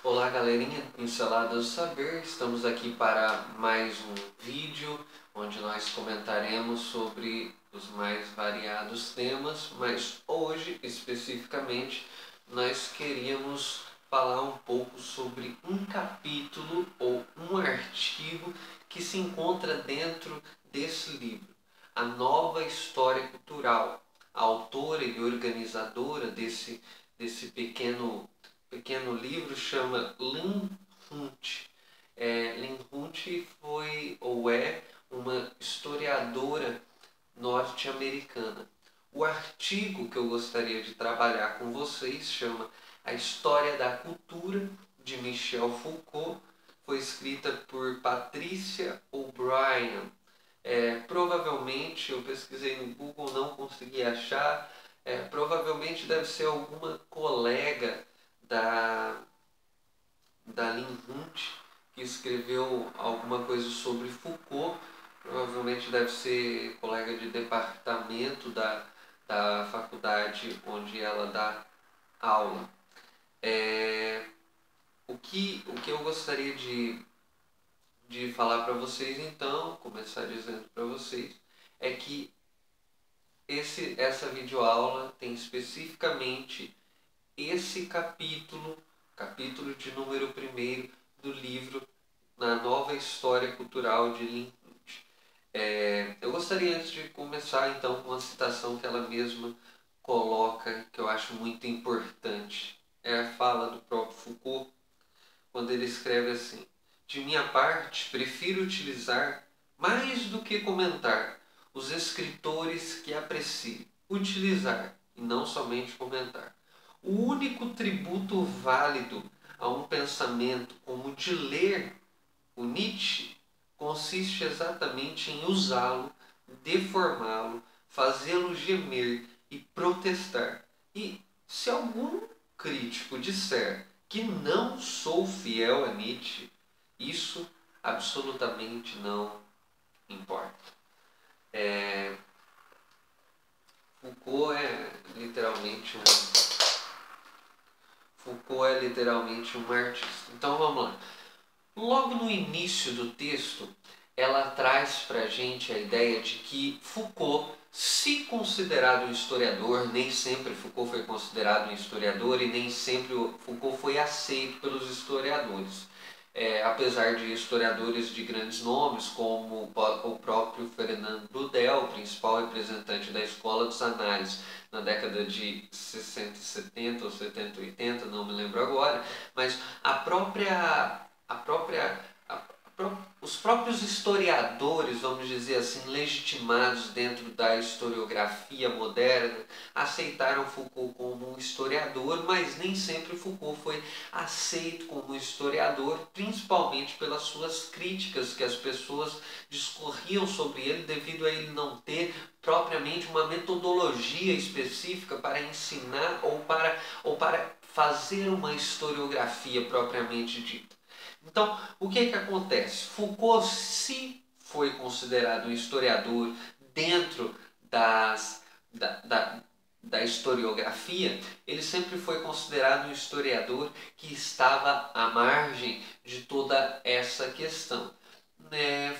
Olá galerinha, Pinceladas do Saber, estamos aqui para mais um vídeo onde nós comentaremos sobre os mais variados temas, mas hoje especificamente nós queríamos falar um pouco sobre um capítulo ou um artigo que se encontra dentro desse livro, A Nova História Cultural. A autora e organizadora desse pequeno livro chama Lynn Hunt. Lynn Hunt foi ou é uma historiadora norte-americana. O artigo que eu gostaria de trabalhar com vocês chama A História da Cultura, de Michel Foucault. Foi escrita por Patricia O'Brien. Provavelmente, eu pesquisei no Google, não consegui achar. Provavelmente deve ser alguma colega da Lynn Hunt, que escreveu alguma coisa sobre Foucault. Provavelmente deve ser colega de departamento da faculdade onde ela dá aula. O que eu gostaria de falar para vocês, então, começar dizendo para vocês, é que essa videoaula tem especificamente esse capítulo de número 1 do livro Na Nova História Cultural de Lynn Hunt. Eu gostaria, antes de começar, então, com uma citação que ela mesma coloca, que eu acho muito importante. É a fala do próprio Foucault, quando ele escreve assim: de minha parte, prefiro utilizar, mais do que comentar, os escritores que aprecio. Utilizar, e não somente comentar. O único tributo válido a um pensamento como o de ler o Nietzsche consiste exatamente em usá-lo, deformá-lo, fazê-lo gemer e protestar. E se algum crítico disser que não sou fiel a Nietzsche, isso absolutamente não importa. Foucault é literalmente um artista. Então vamos lá. Logo no início do texto, ela traz para a gente a ideia de que Foucault, se considerado um historiador, nem sempre Foucault foi considerado um historiador e nem sempre Foucault foi aceito pelos historiadores. Apesar de historiadores de grandes nomes, como o próprio Fernand Braudel, principal representante da Escola dos Análises na década de 60 e 70 ou 70 e 80, não me lembro agora, mas os próprios historiadores, vamos dizer assim, legitimados dentro da historiografia moderna, aceitaram Foucault como um historiador, mas nem sempre Foucault foi aceito como historiador, principalmente pelas suas críticas que as pessoas discorriam sobre ele, devido a ele não ter propriamente uma metodologia específica para ensinar ou para fazer uma historiografia propriamente dita. Então, o que acontece? Foucault, se foi considerado um historiador dentro da historiografia, ele sempre foi considerado um historiador que estava à margem de toda essa questão.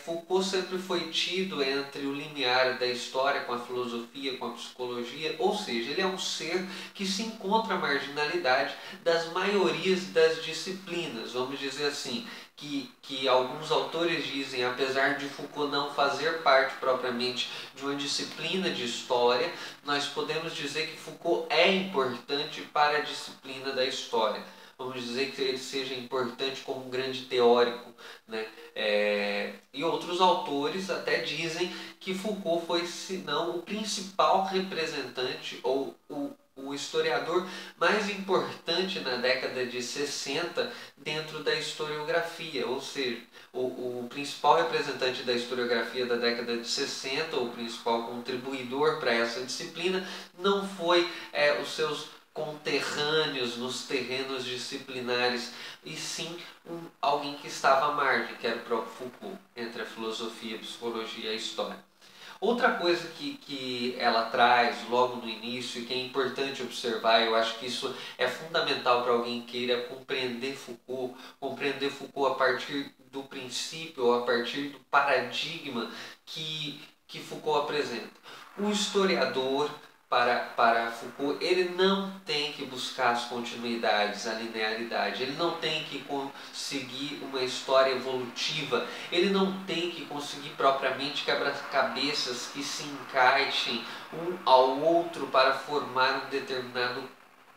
Foucault sempre foi tido entre o limiar da história com a filosofia, com a psicologia, ou seja, ele é um ser que se encontra à marginalidade das maiorias das disciplinas, vamos dizer assim, que alguns autores dizem, apesar de Foucault não fazer parte propriamente de uma disciplina de história, nós podemos dizer que Foucault é importante para a disciplina da história. Vamos dizer que ele seja importante como um grande teórico, né? E outros autores até dizem que Foucault foi, se não o principal representante ou o historiador mais importante na década de 60 dentro da historiografia, ou seja, o principal representante da historiografia da década de 60, o principal contribuidor para essa disciplina, não foi os seus conterrâneos nos terrenos disciplinares, e sim alguém que estava à margem, que era o próprio Foucault, entre a filosofia, a psicologia e a história. Outra coisa que ela traz logo no início e que é importante observar, eu acho que isso é fundamental para alguém queira compreender Foucault a partir do princípio ou a partir do paradigma que Foucault apresenta. O historiador, para Foucault, ele não tem que buscar as continuidades, a linearidade, ele não tem que conseguir uma história evolutiva, ele não tem que conseguir propriamente quebra-cabeças que se encaixem um ao outro para formar um determinado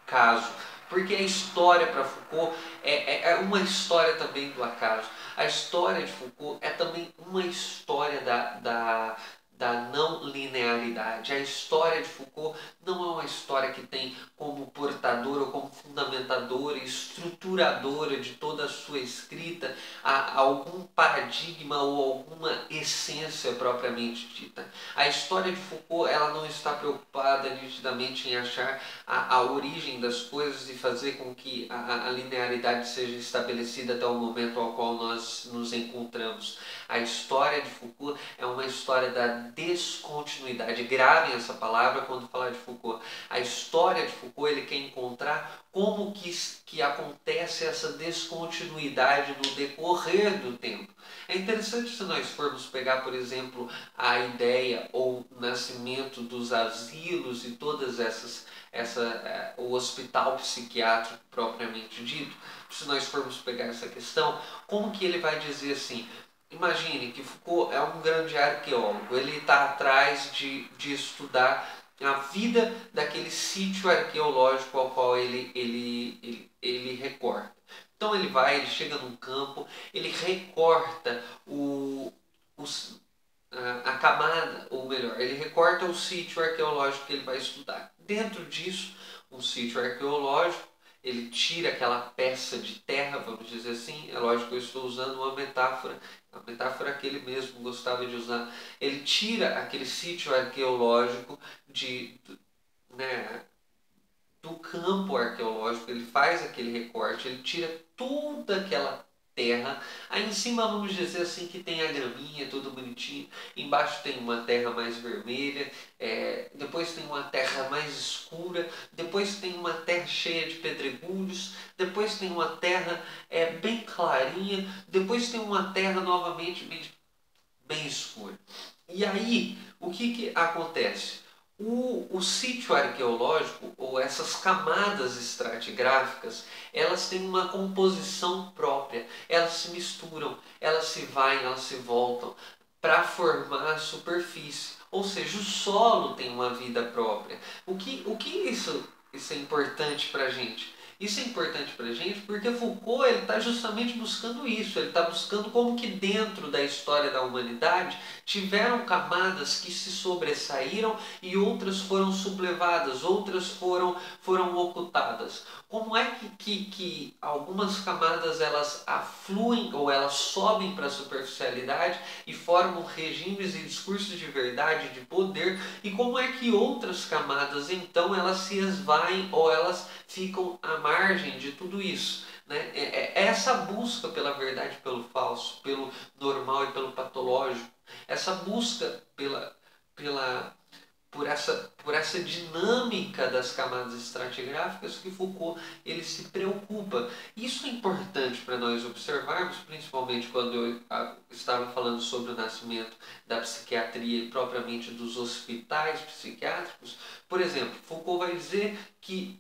caso. Porque a história para Foucault é uma história também do acaso. A história de Foucault é também uma história da não linearidade. A história de Foucault não é uma história que tem como portadora ou como fundamentadora e estruturadora de toda a sua escrita algum paradigma ou alguma essência propriamente dita. A história de Foucault ela não está preocupada nitidamente em achar a origem das coisas e fazer com que a linearidade seja estabelecida até o momento ao qual nós nos encontramos. A história de Foucault é uma história da descontinuidade. Gravem essa palavra quando falar de Foucault. A história de Foucault ele quer encontrar como que acontece essa descontinuidade no decorrer do tempo. É interessante se nós formos pegar, por exemplo, a ideia ou o nascimento dos asilos e todas o hospital psiquiátrico propriamente dito, se nós formos pegar essa questão, como que ele vai dizer assim? Imagine que Foucault é um grande arqueólogo, ele está atrás de estudar a vida daquele sítio arqueológico ao qual ele recorta. Então ele chega num campo, ele recorta a camada, ou melhor, ele recorta o sítio arqueológico que ele vai estudar. Dentro disso, um sítio arqueológico, ele tira aquela peça de terra, vamos dizer assim, é lógico que eu estou usando uma metáfora, a metáfora que ele mesmo gostava de usar. Ele tira aquele sítio arqueológico né, do campo arqueológico, ele faz aquele recorte, ele tira toda aquela terra, aí em cima vamos dizer assim que tem a graminha, tudo bonitinho, embaixo tem uma terra mais vermelha, depois tem uma terra mais escura, depois tem uma terra cheia de pedregulhos, depois tem uma terra bem clarinha, depois tem uma terra novamente bem escura. E aí, o que acontece? O sítio arqueológico, ou essas camadas estratigráficas, elas têm uma composição própria, elas se misturam, elas se vão, elas se voltam para formar a superfície. Ou seja, o solo tem uma vida própria. O que isso é importante para a gente? Isso é importante para a gente porque Foucault está justamente buscando isso. Ele está buscando como que dentro da história da humanidade tiveram camadas que se sobressaíram e outras foram sublevadas, outras foram ocultadas. Como é que algumas camadas elas afluem ou elas sobem para a superficialidade e formam regimes e discursos de verdade, de poder, e como é que outras camadas então elas se esvaem ou elas ficam à margem de tudo isso? Né? Essa busca pela verdade, pelo falso, pelo normal e pelo patológico, essa busca por essa dinâmica das camadas estratigráficas que Foucault ele se preocupa. Isso é importante para nós observarmos, principalmente quando eu estava falando sobre o nascimento da psiquiatria e propriamente dos hospitais psiquiátricos. Por exemplo, Foucault vai dizer que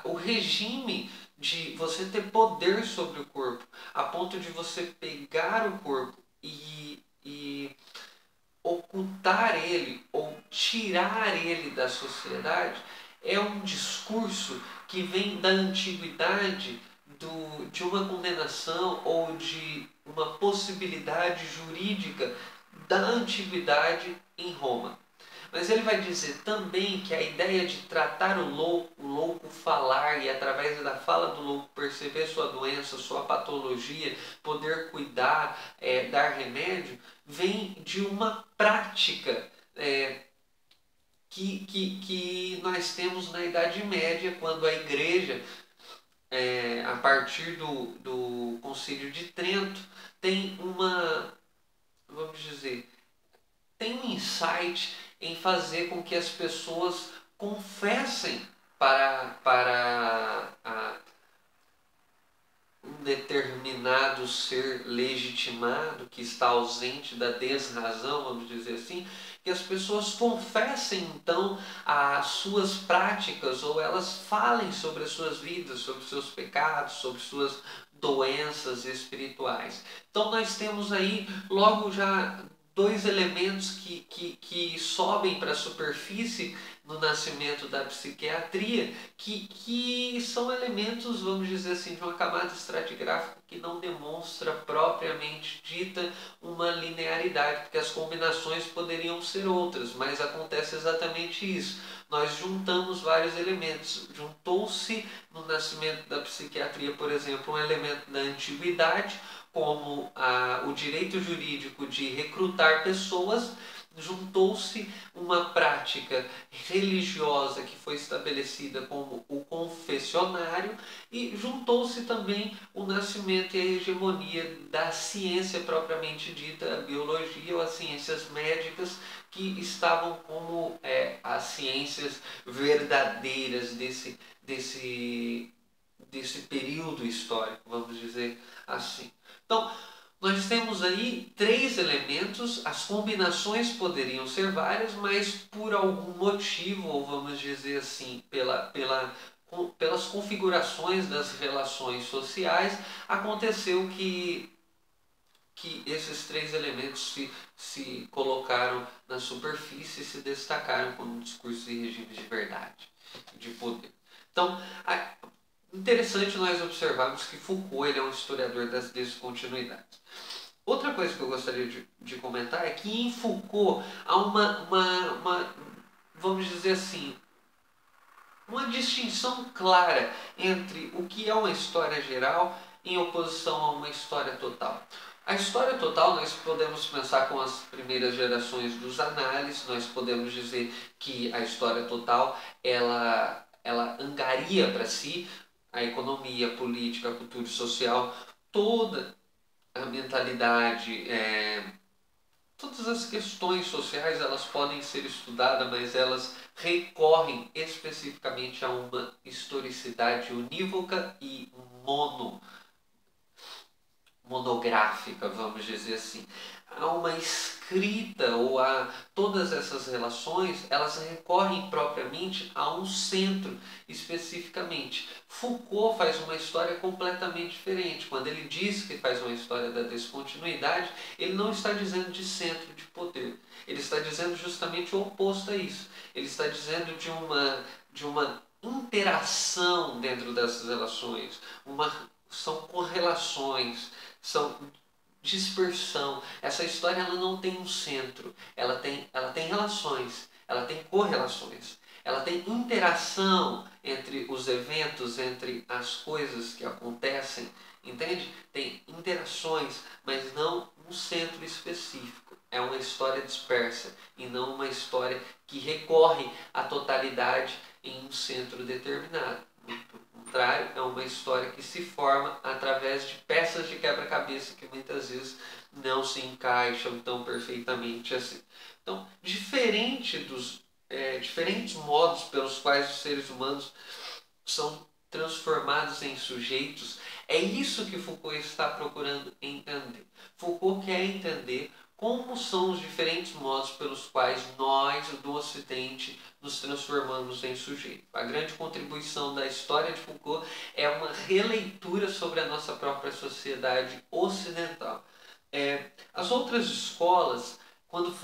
o regime de você ter poder sobre o corpo, a ponto de você pegar o corpo e ocultar ele ou tirar ele da sociedade, é um discurso que vem da antiguidade de uma condenação ou de uma possibilidade jurídica da antiguidade em Roma. Mas ele vai dizer também que a ideia de tratar o louco falar e através da fala do louco perceber sua doença, sua patologia, poder cuidar, dar remédio, vem de uma prática que nós temos na Idade Média, quando a Igreja, a partir do Concílio de Trento, tem vamos dizer, tem um insight em fazer com que as pessoas confessem para um determinado ser legitimado que está ausente da desrazão, vamos dizer assim, que as pessoas confessem então as suas práticas, ou elas falem sobre as suas vidas, sobre seus pecados, sobre suas doenças espirituais. Então nós temos aí logo já dois elementos que sobem para a superfície no nascimento da psiquiatria, que são elementos, vamos dizer assim, de uma camada estratigráfica que não demonstra propriamente dita uma linearidade, porque as combinações poderiam ser outras, mas acontece exatamente isso. Nós juntamos vários elementos. Juntou-se no nascimento da psiquiatria, por exemplo, um elemento da antiguidade, como o direito jurídico de recrutar pessoas. Juntou-se uma prática religiosa que foi estabelecida como o confessionário, e juntou-se também o nascimento e a hegemonia da ciência propriamente dita, a biologia ou as ciências médicas, que estavam como as ciências verdadeiras desse período histórico, vamos dizer assim. Então, nós temos aí três elementos, as combinações poderiam ser várias, mas por algum motivo, ou vamos dizer assim, pelas configurações das relações sociais, aconteceu que esses três elementos se colocaram na superfície e se destacaram como discursos e regimes de verdade, de poder. Então, interessante nós observarmos que Foucault ele é um historiador das descontinuidades. Outra coisa que eu gostaria de comentar é que em Foucault há vamos dizer assim, uma distinção clara entre o que é uma história geral em oposição a uma história total. A história total nós podemos pensar com as primeiras gerações dos análises, nós podemos dizer que a história total ela angaria para si a economia, a política, a cultura e social, toda a mentalidade, todas as questões sociais elas podem ser estudadas, mas elas recorrem especificamente a uma historicidade unívoca e monográfica, vamos dizer assim. Há uma escrita, ou a todas essas relações, elas recorrem propriamente a um centro, especificamente. Foucault faz uma história completamente diferente. Quando ele diz que faz uma história da descontinuidade, ele não está dizendo de centro de poder. Ele está dizendo justamente o oposto a isso. Ele está dizendo de uma interação dentro dessas relações, são correlações, são dispersão. Essa história ela não tem um centro, ela tem relações, ela tem correlações, ela tem interação entre os eventos, entre as coisas que acontecem, entende? Tem interações, mas não um centro específico. É uma história dispersa e não uma história que recorre à totalidade em um centro determinado. Contrário, é uma história que se forma através de peças de quebra-cabeça que muitas vezes não se encaixam tão perfeitamente assim. Então, diferentes modos pelos quais os seres humanos são transformados em sujeitos, é isso que Foucault está procurando entender. Foucault quer entender como são os diferentes modos pelos quais nós, do Ocidente, nos transformamos em sujeito. A grande contribuição da história de Foucault é uma releitura sobre a nossa própria sociedade ocidental. As outras escolas, quando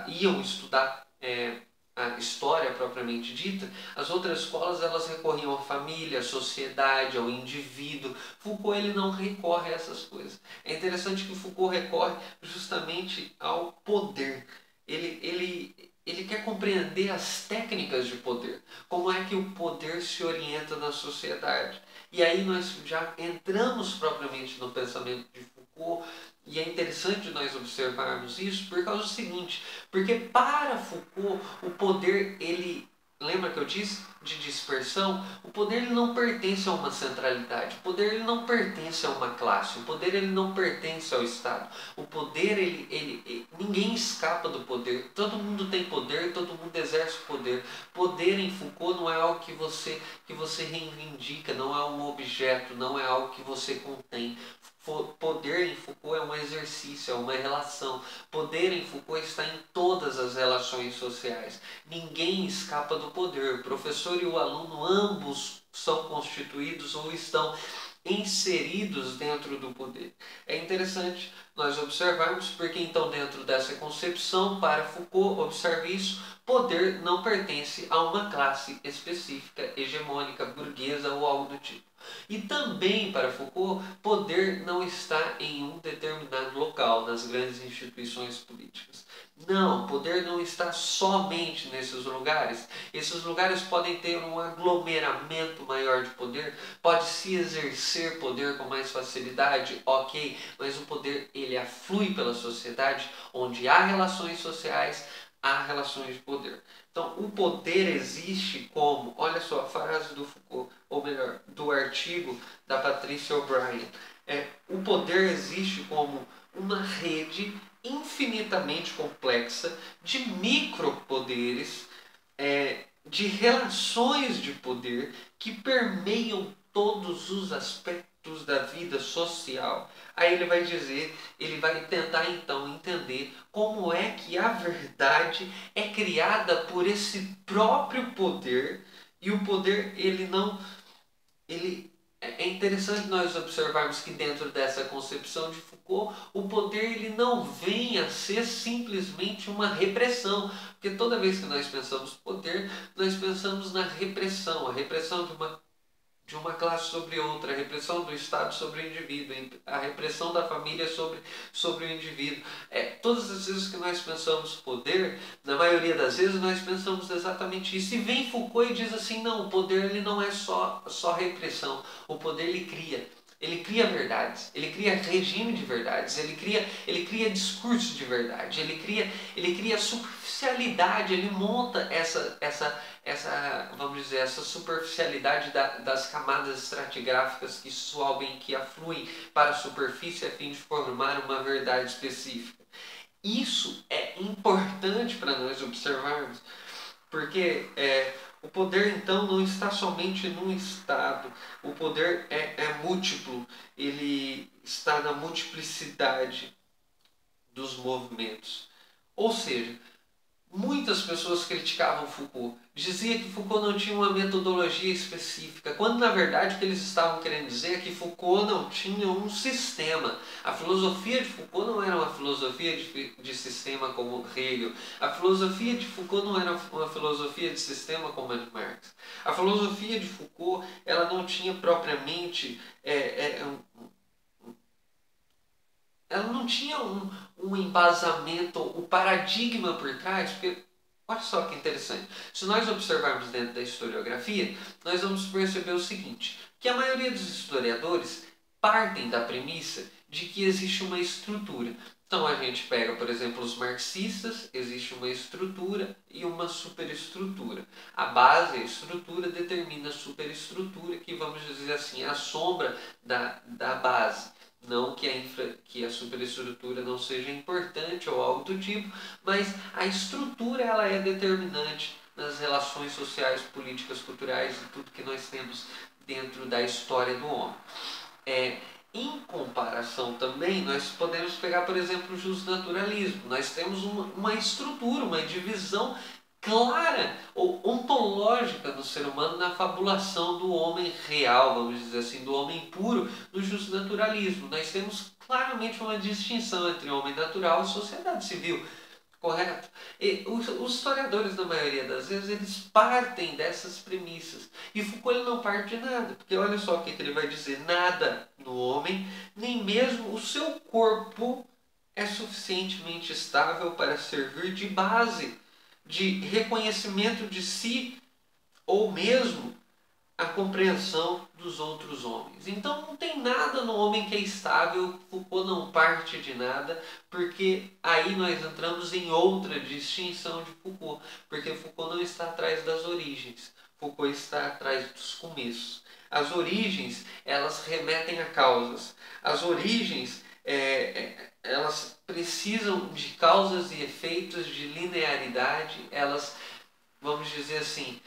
iam estudar a história propriamente dita, as outras escolas elas recorriam à família, à sociedade, ao indivíduo. Foucault ele não recorre a essas coisas. É interessante que Foucault recorre justamente ao poder. Ele quer compreender as técnicas de poder, como é que o poder se orienta na sociedade. E aí nós já entramos propriamente no pensamento de Foucault, e é interessante nós observarmos isso por causa do seguinte, porque para Foucault o poder ele lembra que eu disse de dispersão? O poder ele não pertence a uma centralidade, o poder ele não pertence a uma classe, o poder ele não pertence ao Estado. O poder, ninguém escapa do poder, todo mundo tem poder, todo mundo exerce poder. Poder em Foucault não é algo que você reivindica, não é um objeto, não é algo que você contém. Poder em Foucault é um exercício, é uma relação. Poder em Foucault está em todas as relações sociais. Ninguém escapa do poder. O professor e o aluno ambos são constituídos ou estão inseridos dentro do poder. É interessante nós observarmos porque então dentro dessa concepção, para Foucault, observe isso, poder não pertence a uma classe específica, hegemônica, burguesa ou algo do tipo. E também, para Foucault, poder não está em um determinado local, nas grandes instituições políticas. Não, poder não está somente nesses lugares. Esses lugares podem ter um aglomeramento maior de poder, pode-se exercer poder com mais facilidade, ok, mas o poder ele aflui pela sociedade, onde há relações sociais, há relações de poder. Então, o poder existe como, olha só a frase do Foucault, ou melhor, do artigo da Patricia O'Brien. O poder existe como uma rede infinitamente complexa de micropoderes, de relações de poder que permeiam todos os aspectos da vida social. Aí ele vai dizer, ele vai tentar então entender como é que a verdade é criada por esse próprio poder, e o poder é interessante nós observarmos que dentro dessa concepção de Foucault, o poder ele não vem a ser simplesmente uma repressão, porque toda vez que nós pensamos poder, nós pensamos na repressão, a repressão de uma classe sobre outra, a repressão do Estado sobre o indivíduo, a repressão da família sobre o indivíduo. Todas as vezes que nós pensamos poder, na maioria das vezes nós pensamos exatamente isso. E vem Foucault e diz assim, não, o poder ele não é só repressão, o poder ele cria. Ele cria verdades, ele cria regime de verdades, ele cria discurso de verdade, ele cria superficialidade, ele monta vamos dizer, essa superficialidade das camadas estratigráficas que sobem, que afluem para a superfície a fim de formar uma verdade específica. Isso é importante para nós observarmos, porque o poder então não está somente num estado, o poder é múltiplo, ele está na multiplicidade dos movimentos. Ou seja, muitas pessoas criticavam Foucault, dizia que Foucault não tinha uma metodologia específica, quando na verdade o que eles estavam querendo dizer é que Foucault não tinha um sistema. A filosofia de Foucault não era uma filosofia de sistema como Hegel. A filosofia de Foucault não era uma filosofia de sistema como a de Marx. A filosofia de Foucault ela não tinha propriamente ela não tinha um embasamento, o paradigma por trás, porque olha só que interessante. Se nós observarmos dentro da historiografia, nós vamos perceber o seguinte, que a maioria dos historiadores partem da premissa de que existe uma estrutura. Então a gente pega, por exemplo, os marxistas, existe uma estrutura e uma superestrutura. A base, a estrutura, determina a superestrutura, que vamos dizer assim, é a sombra da base. Não que a superestrutura não seja importante ou algo do tipo, mas a estrutura ela é determinante nas relações sociais, políticas, culturais e tudo que nós temos dentro da história do homem. Em comparação também, nós podemos pegar, por exemplo, o justnaturalismo. Nós temos uma estrutura, uma divisão clara ou ontológica do ser humano na fabulação do homem real, vamos dizer assim, do homem puro, do justnaturalismo. Nós temos claramente uma distinção entre homem natural e sociedade civil, correto? E os historiadores, na maioria das vezes, eles partem dessas premissas. E Foucault ele não parte de nada, porque olha só o que ele vai dizer: nada no homem, nem mesmo o seu corpo, é suficientemente estável para servir de base, de reconhecimento de si, ou mesmo a compreensão dos outros homens. Então não tem nada no homem que é estável, Foucault não parte de nada, porque aí nós entramos em outra distinção de Foucault, porque Foucault não está atrás das origens, Foucault está atrás dos começos. As origens, elas remetem a causas. As origens, elas precisam de causas e efeitos, de linearidade, elas, vamos dizer assim,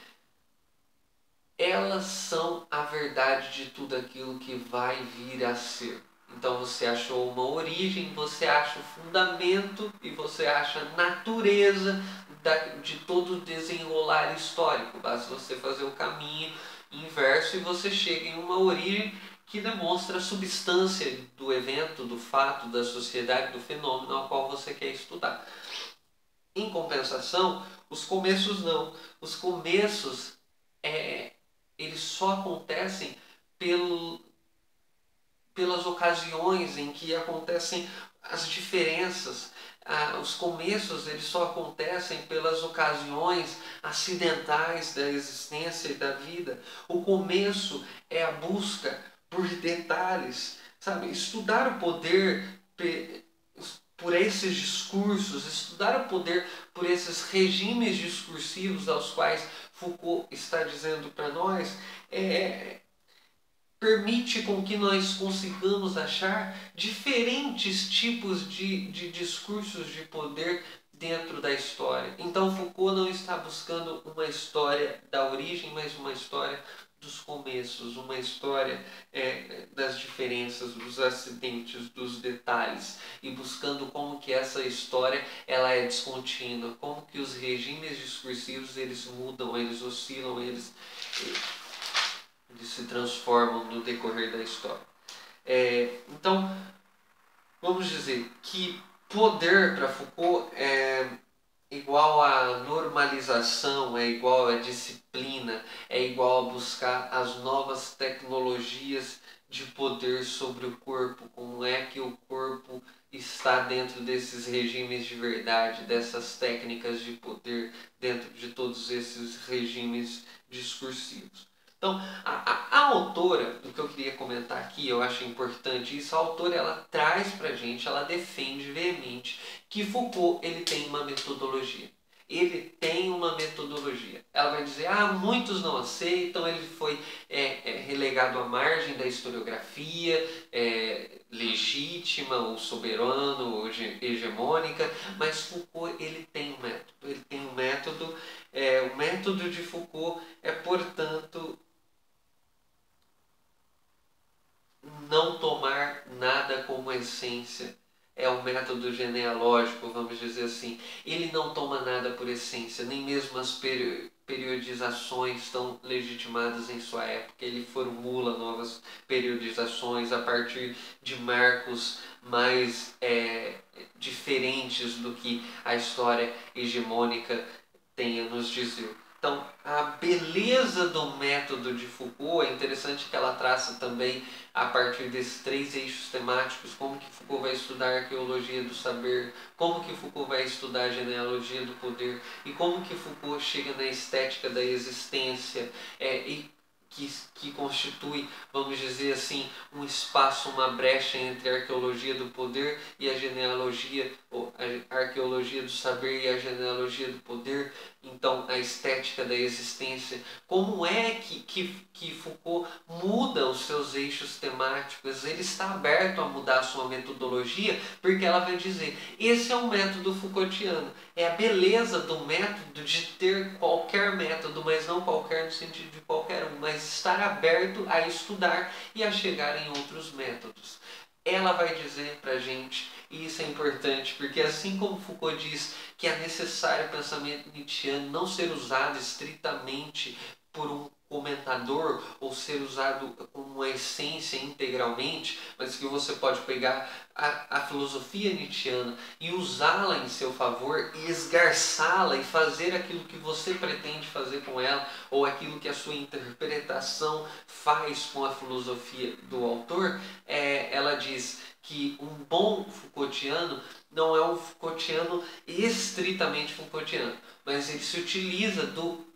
elas são a verdade de tudo aquilo que vai vir a ser. Então você achou uma origem, você acha o fundamento e você acha a natureza de todo o desenrolar histórico. Basta você fazer o caminho inverso e você chega em uma origem que demonstra a substância do evento, do fato, da sociedade, do fenômeno ao qual você quer estudar. Em compensação, os começos não. Os começos eles só acontecem pelas ocasiões em que acontecem as diferenças. Os começos eles só acontecem pelas ocasiões acidentais da existência e da vida. O começo é a busca por detalhes, sabe? Estudar o poder por esses discursos, estudar o poder por esses regimes discursivos aos quais Foucault está dizendo para nós, permite com que nós consigamos achar diferentes tipos de discursos de poder dentro da história. Então Foucault não está buscando uma história da origem, mas uma história dos começos, uma história das diferenças, dos acidentes, dos detalhes, e buscando como que essa história ela é descontínua, como que os regimes discursivos eles mudam, eles oscilam, eles se transformam no decorrer da história. Então, vamos dizer que poder para Foucault é igual a normalização, é igual a disciplina, é igual a buscar as novas tecnologias de poder sobre o corpo, como é que o corpo está dentro desses regimes de verdade, dessas técnicas de poder, dentro de todos esses regimes discursivos. Então, a autora, do que eu queria comentar aqui, eu acho importante isso, a autora ela traz pra gente, ela defende veemente que Foucault ele tem uma metodologia. Ele tem uma metodologia. Ela vai dizer, muitos não aceitam, ele foi relegado à margem da historiografia legítima, ou soberano, ou hegemônica, mas Foucault ele tem um método. Ele tem um método, o método de Foucault é, portanto, não tomar nada como essência. É um método genealógico, vamos dizer assim. Ele não toma nada por essência, nem mesmo as periodizações tão legitimadas em sua época. Ele formula novas periodizações a partir de marcos mais diferentes do que a história hegemônica tem a nos dizer. Então, a beleza do método de Foucault é interessante que ela traça também a partir desses 3 eixos temáticos, como que Foucault vai estudar a arqueologia do saber, como que Foucault vai estudar a genealogia do poder e como que Foucault chega na estética da existência e que constitui, vamos dizer assim, um espaço, uma brecha entre a arqueologia do poder e a genealogia, ou a arqueologia do saber e a genealogia do poder. Então, a estética da existência, como é que Foucault muda os seus eixos temáticos, ele está aberto a mudar a sua metodologia, porque ela vai dizer, esse é um método Foucaultiano, é a beleza do método de ter qualquer método, mas não qualquer no sentido de qualquer um, mas estar aberto a estudar e a chegar em outros métodos. Ela vai dizer para a gente, e isso é importante, porque assim como Foucault diz que é necessário o pensamento nietzschiano não ser usado estritamente por um comentador ou ser usado como uma essência integralmente, mas que você pode pegar a filosofia nietzschiana e usá-la em seu favor e esgarçá-la e fazer aquilo que você pretende fazer com ela ou aquilo que a sua interpretação faz com a filosofia do autor. Ela diz que um bom Foucaultiano não é um Foucaultiano estritamente Foucaultiano, mas ele se utiliza do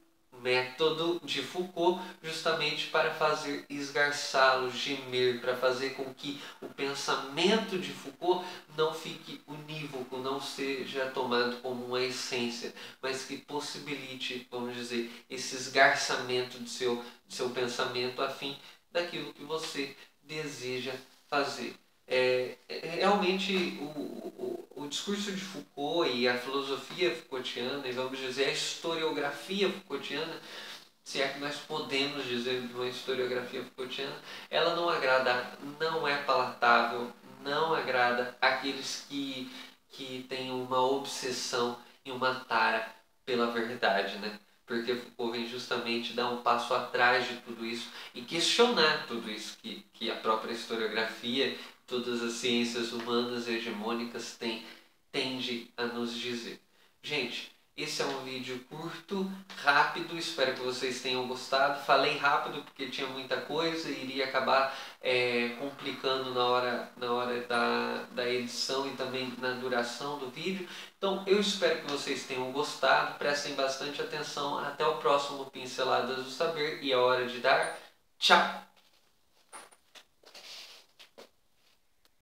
método de Foucault, justamente para fazer esgarçá-lo, gemer, para fazer com que o pensamento de Foucault não fique unívoco, não seja tomado como uma essência, mas que possibilite, vamos dizer, esse esgarçamento do seu pensamento a fim daquilo que você deseja fazer. Realmente o discurso de Foucault e a filosofia Foucaultiana, e vamos dizer a historiografia Foucaultiana, se é que nós podemos dizer de uma historiografia Foucaultiana, ela não agrada, não é palatável, não agrada aqueles que têm uma obsessão e uma tara pela verdade, né? Porque Foucault vem justamente dar um passo atrás de tudo isso e questionar tudo isso que a própria historiografia, todas as ciências humanas hegemônicas tende a nos dizer. Gente, esse é um vídeo curto, rápido, espero que vocês tenham gostado. Falei rápido porque tinha muita coisa e iria acabar complicando na hora da edição e também na duração do vídeo. Então eu espero que vocês tenham gostado, prestem bastante atenção. Até o próximo Pinceladas do Saber e é hora de dar tchau!